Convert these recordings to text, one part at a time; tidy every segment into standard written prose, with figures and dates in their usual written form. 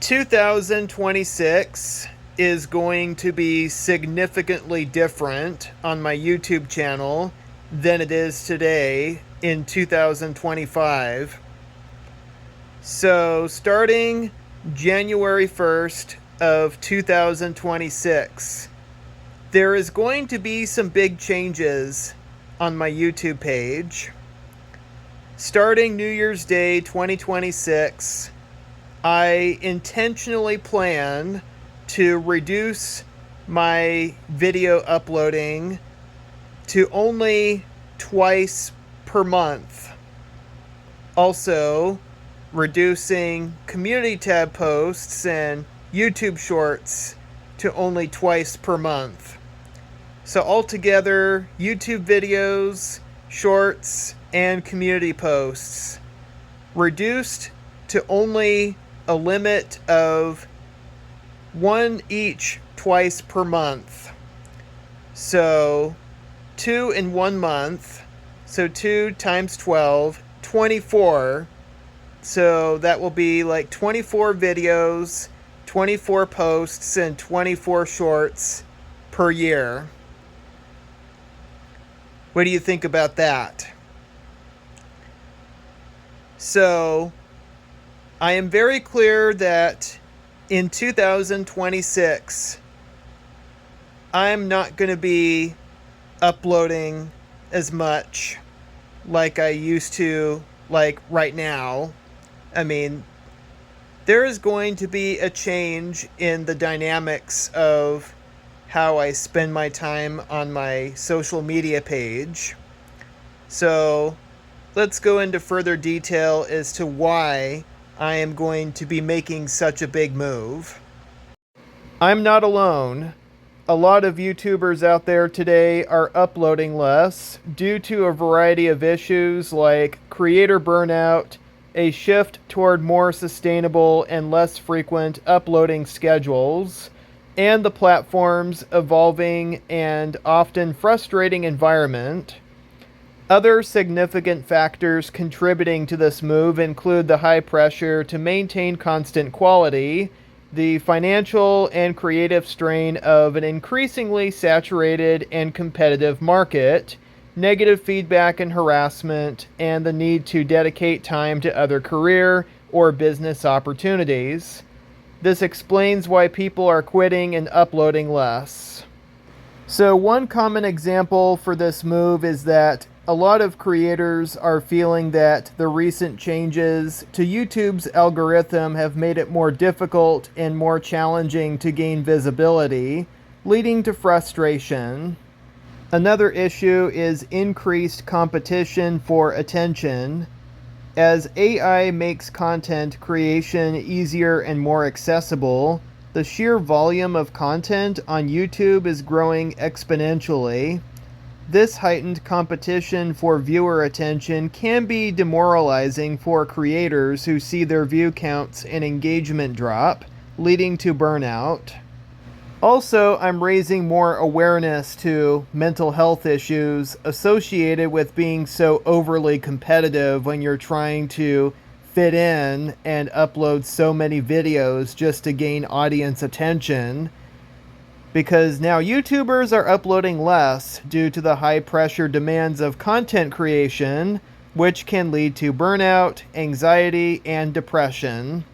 2026 is going to be significantly different on my YouTube channel than it is today in 2025. So starting January 1st of 2026, there is going to be some big changes on my YouTube page. Starting New Year's Day 2026, I intentionally plan to reduce my video uploading to only twice per month. Also, reducing community tab posts and YouTube shorts to only twice per month. So altogether, YouTube videos, shorts, and community posts reduced to only a limit of one each twice per month. So 2 in 1 month. So 2 times 12, 24. So that will be like 24 videos, 24 posts, and 24 shorts per year. What do you think about that? So I am very clear that in 2026, I'm not going to be uploading as much like I used to, like right now. I mean, there is going to be a change in the dynamics of how I spend my time on my social media page. So let's go into further detail as to why I am going to be making such a big move. I'm not alone. A lot of YouTubers out there today are uploading less due to a variety of issues like creator burnout, a shift toward more sustainable and less frequent uploading schedules, and the platform's evolving and often frustrating environment. Other significant factors contributing to this move include the high pressure to maintain constant quality, the financial and creative strain of an increasingly saturated and competitive market, negative feedback and harassment, and the need to dedicate time to other career or business opportunities. This explains why people are quitting and uploading less. So one common example for this move is that a lot of creators are feeling that the recent changes to YouTube's algorithm have made it more difficult and more challenging to gain visibility, leading to frustration. Another issue is increased competition for attention. As AI makes content creation easier and more accessible, the sheer volume of content on YouTube is growing exponentially. This heightened competition for viewer attention can be demoralizing for creators who see their view counts and engagement drop, leading to burnout. Also, I'm raising more awareness to mental health issues associated with being so overly competitive when you're trying to fit in and upload so many videos just to gain audience attention. Because now YouTubers are uploading less due to the high pressure demands of content creation, which can lead to burnout, anxiety, and depression.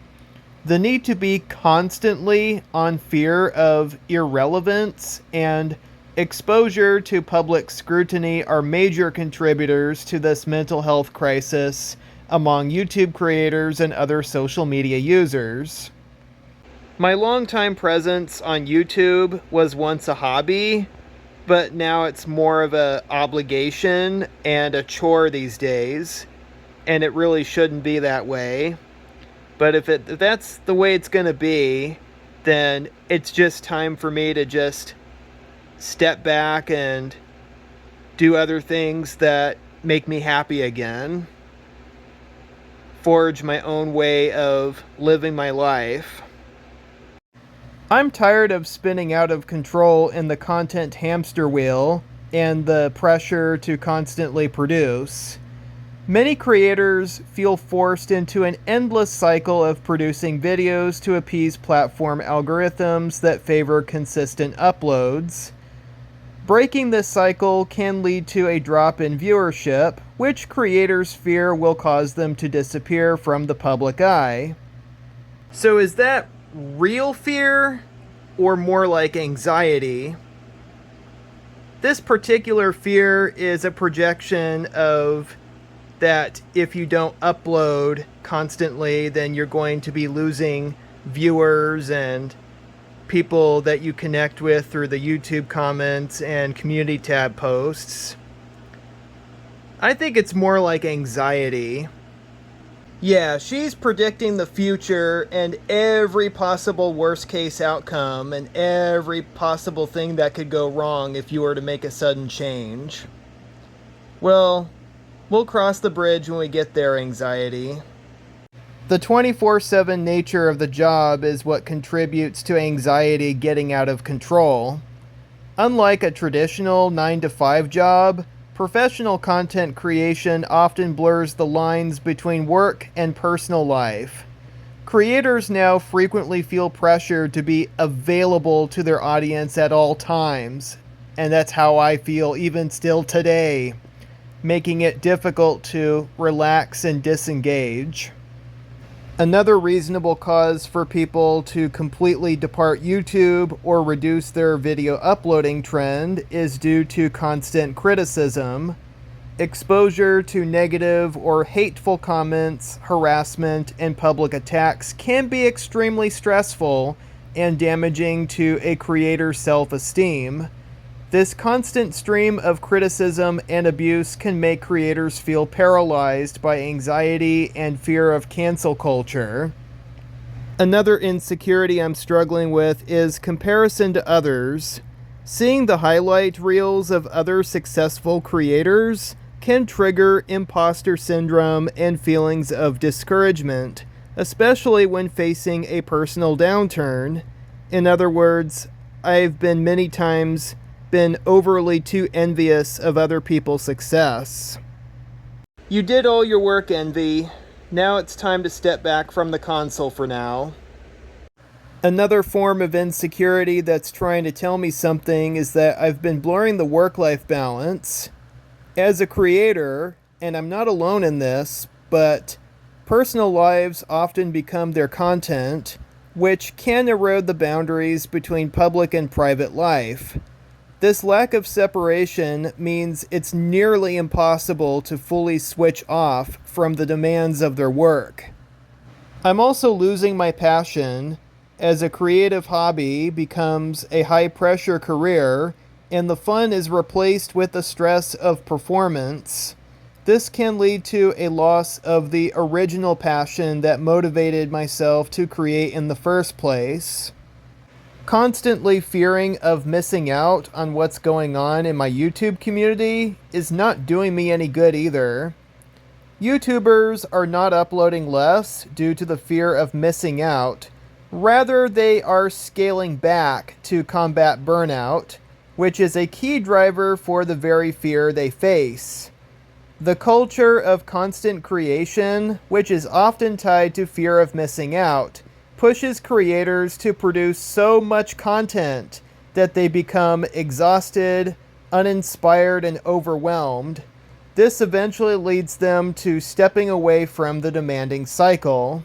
The need to be constantly on fear of irrelevance and exposure to public scrutiny are major contributors to this mental health crisis among YouTube creators and other social media users. My longtime presence on YouTube was once a hobby, but now it's more of an obligation and a chore these days, and it really shouldn't be that way. But if that's the way it's going to be, then it's just time for me to just step back and do other things that make me happy again. Forge my own way of living my life. I'm tired of spinning out of control in the content hamster wheel and the pressure to constantly produce. Many creators feel forced into an endless cycle of producing videos to appease platform algorithms that favor consistent uploads. Breaking this cycle can lead to a drop in viewership, which creators fear will cause them to disappear from the public eye. So is that real fear, or more like anxiety? This particular fear is a projection of that if you don't upload constantly, then you're going to be losing viewers and people that you connect with through the YouTube comments and community tab posts. I think it's more like anxiety. Yeah, she's predicting the future and every possible worst case outcome and every possible thing that could go wrong if you were to make a sudden change. Well, we'll cross the bridge when we get there, anxiety. The 24/7 nature of the job is what contributes to anxiety getting out of control. Unlike a traditional 9-to-5 job, professional content creation often blurs the lines between work and personal life. Creators now frequently feel pressured to be available to their audience at all times, and that's how I feel even still today, making it difficult to relax and disengage. Another reasonable cause for people to completely depart YouTube or reduce their video uploading trend is due to constant criticism. Exposure to negative or hateful comments, harassment, and public attacks can be extremely stressful and damaging to a creator's self-esteem. This constant stream of criticism and abuse can make creators feel paralyzed by anxiety and fear of cancel culture. Another insecurity I'm struggling with is comparison to others. Seeing the highlight reels of other successful creators can trigger imposter syndrome and feelings of discouragement, especially when facing a personal downturn. In other words, I've been many times overly too envious of other people's success. You did all your work, Envy. Now it's time to step back from the console for now. Another form of insecurity that's trying to tell me something is that I've been blurring the work-life balance. As a creator, and I'm not alone in this, but personal lives often become their content, which can erode the boundaries between public and private life. This lack of separation means it's nearly impossible to fully switch off from the demands of their work. I'm also losing my passion as a creative hobby becomes a high-pressure career and the fun is replaced with the stress of performance. This can lead to a loss of the original passion that motivated myself to create in the first place. Constantly fearing of missing out on what's going on in my YouTube community is not doing me any good either. YouTubers are not uploading less due to the fear of missing out. Rather, they are scaling back to combat burnout, which is a key driver for the very fear they face. The culture of constant creation, which is often tied to fear of missing out, pushes creators to produce so much content that they become exhausted, uninspired, and overwhelmed. This eventually leads them to stepping away from the demanding cycle.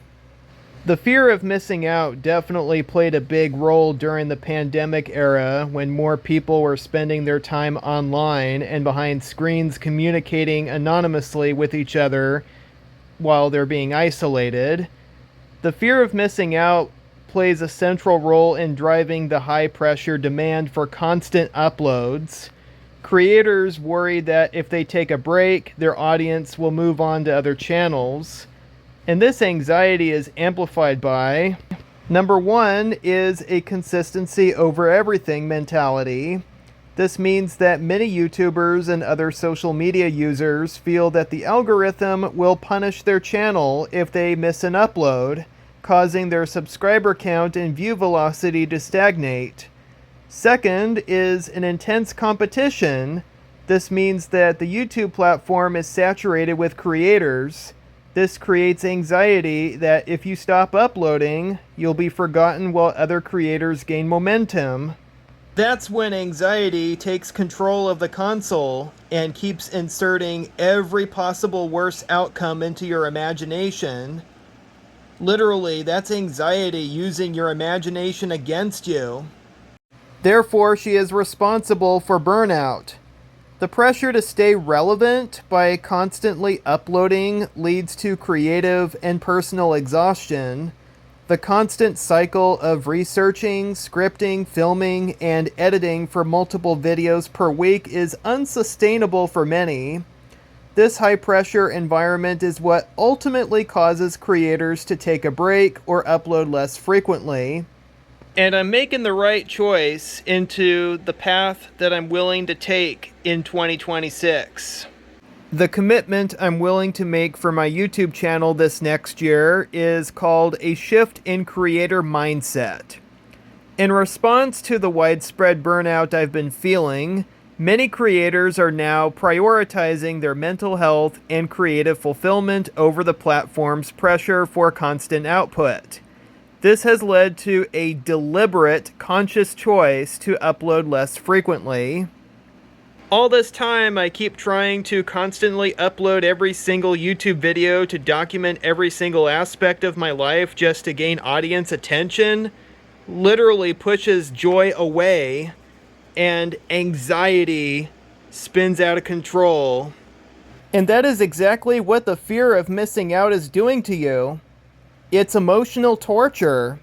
The fear of missing out definitely played a big role during the pandemic era when more people were spending their time online and behind screens communicating anonymously with each other while they're being isolated. The fear of missing out plays a central role in driving the high-pressure demand for constant uploads. Creators worry that if they take a break, their audience will move on to other channels. And this anxiety is amplified by, number one, is a consistency over everything mentality. This means that many YouTubers and other social media users feel that the algorithm will punish their channel if they miss an upload, causing their subscriber count and view velocity to stagnate. Second is an intense competition. This means that the YouTube platform is saturated with creators. This creates anxiety that if you stop uploading, you'll be forgotten while other creators gain momentum. That's when anxiety takes control of the console and keeps inserting every possible worst outcome into your imagination. Literally, that's anxiety using your imagination against you. Therefore, she is responsible for burnout. The pressure to stay relevant by constantly uploading leads to creative and personal exhaustion. The constant cycle of researching, scripting, filming, and editing for multiple videos per week is unsustainable for many. This high-pressure environment is what ultimately causes creators to take a break or upload less frequently. And I'm making the right choice into the path that I'm willing to take in 2026. The commitment I'm willing to make for my YouTube channel this next year is called a shift in creator mindset. In response to the widespread burnout I've been feeling, many creators are now prioritizing their mental health and creative fulfillment over the platform's pressure for constant output. This has led to a deliberate, conscious choice to upload less frequently. All this time, I keep trying to constantly upload every single YouTube video to document every single aspect of my life just to gain audience attention. Literally pushes joy away, and anxiety spins out of control. And that is exactly what the fear of missing out is doing to you. It's emotional torture.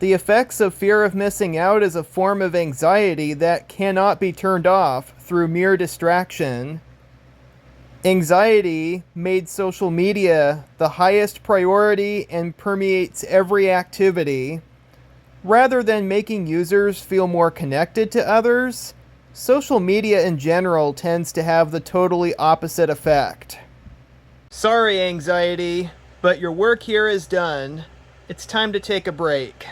The effects of fear of missing out is a form of anxiety that cannot be turned off through mere distraction. Anxiety made social media the highest priority and permeates every activity. Rather than making users feel more connected to others, social media in general tends to have the totally opposite effect. Sorry, anxiety, but your work here is done. It's time to take a break.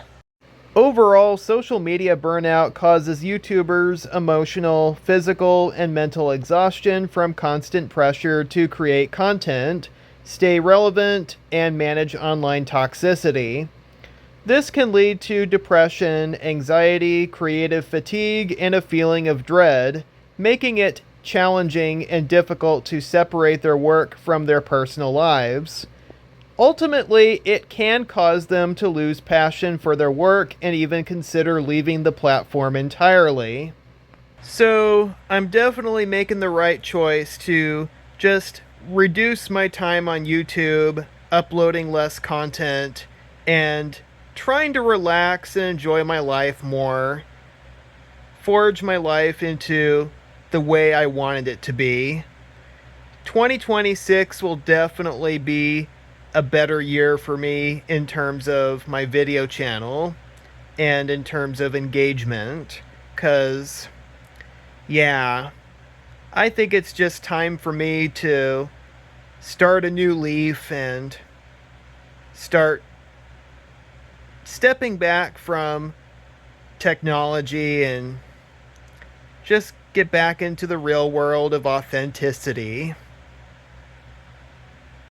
Overall, social media burnout causes YouTubers emotional, physical, and mental exhaustion from constant pressure to create content, stay relevant, and manage online toxicity. This can lead to depression, anxiety, creative fatigue, and a feeling of dread, making it challenging and difficult to separate their work from their personal lives. Ultimately, it can cause them to lose passion for their work and even consider leaving the platform entirely. So, I'm definitely making the right choice to just reduce my time on YouTube, uploading less content, and trying to relax and enjoy my life more. Forge my life into the way I wanted it to be. 2026 will definitely be a better year for me in terms of my video channel and in terms of engagement, because I think it's just time for me to start a new leaf and start stepping back from technology and just get back into the real world of authenticity.